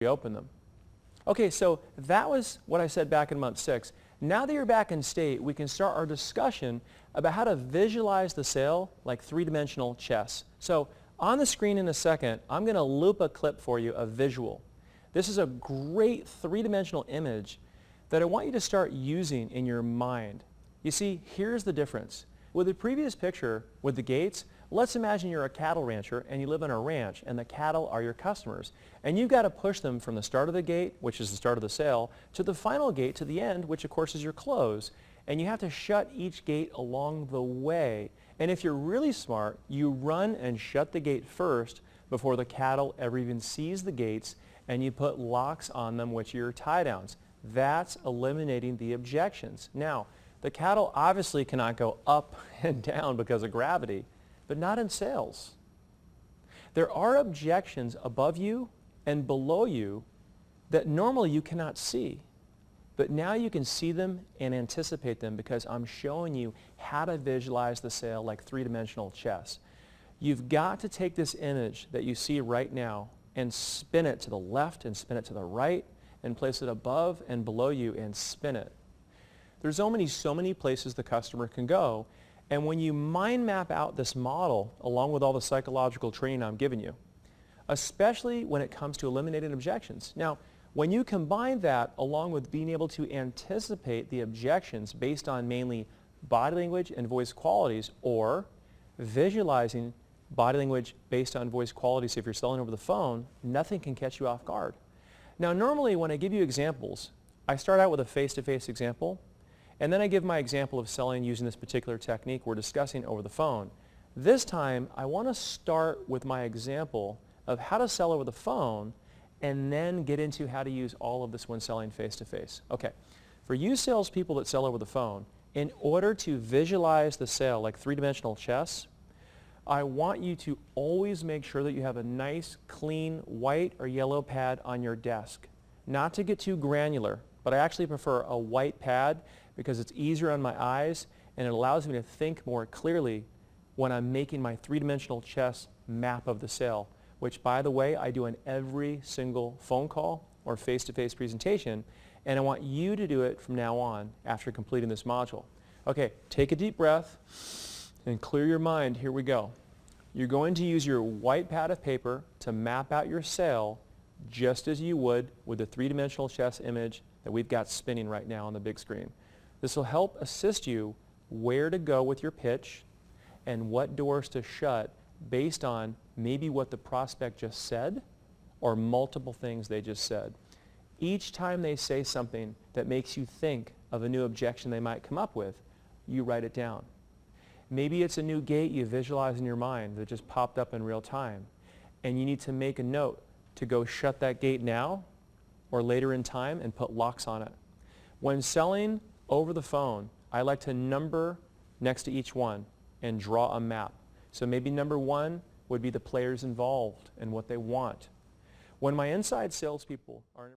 reopen them. Okay, so that was what I said back in month 6. Now that you're back in state, we can start our discussion about how to visualize the sale like three-dimensional chess. So on the screen in a second, I'm going to loop a clip for you, a visual. This is a great three-dimensional image that I want you to start using in your mind. You see, here's the difference. With the previous picture with the gates, let's imagine you're a cattle rancher and you live on a ranch and the cattle are your customers. And you've got to push them from the start of the gate, which is the start of the sale, to the final gate, to the end, which of course is your close. And you have to shut each gate along the way. And if you're really smart, you run and shut the gate first before the cattle ever even sees the gates, and you put locks on them, which are your tie downs. That's eliminating the objections. Now, the cattle obviously cannot go up and down because of gravity, but not in sales. There are objections above you and below you that normally you cannot see, but now you can see them and anticipate them because I'm showing you how to visualize the sale like three-dimensional chess. You've got to take this image that you see right now and spin it to the left and spin it to the right and place it above and below you and spin it. There's so many places the customer can go, and when you mind map out this model along with all the psychological training I'm giving you, especially when it comes to eliminating objections. Now, when you combine that along with being able to anticipate the objections based on mainly body language and voice qualities, or visualizing body language based on voice qualities if you're selling over the phone, nothing can catch you off guard. Now, normally when I give you examples, I start out with a face-to-face example, and then I give my example of selling using this particular technique we're discussing over the phone. This time, I want to start with my example of how to sell over the phone and then get into how to use all of this when selling face-to-face. Okay, for you salespeople that sell over the phone, in order to visualize the sale like three-dimensional chess, I want you to always make sure that you have a nice, clean, white or yellow pad on your desk. Not to get too granular, but I actually prefer a white pad because it's easier on my eyes and it allows me to think more clearly when I'm making my three-dimensional chess map of the sale, which, by the way, I do in every single phone call or face-to-face presentation, and I want you to do it from now on after completing this module. Okay, take a deep breath and clear your mind. Here we go. You're going to use your white pad of paper to map out your sale just as you would with the three-dimensional chess image that we've got spinning right now on the big screen. This will help assist you where to go with your pitch and what doors to shut based on maybe what the prospect just said or multiple things they just said. Each time they say something that makes you think of a new objection they might come up with, you write it down. Maybe it's a new gate you visualize in your mind that just popped up in real time, and you need to make a note to go shut that gate now or later in time and put locks on it. When selling over the phone, I like to number next to each one and draw a map. So maybe number 1 would be the players involved and what they want. When my inside salespeople are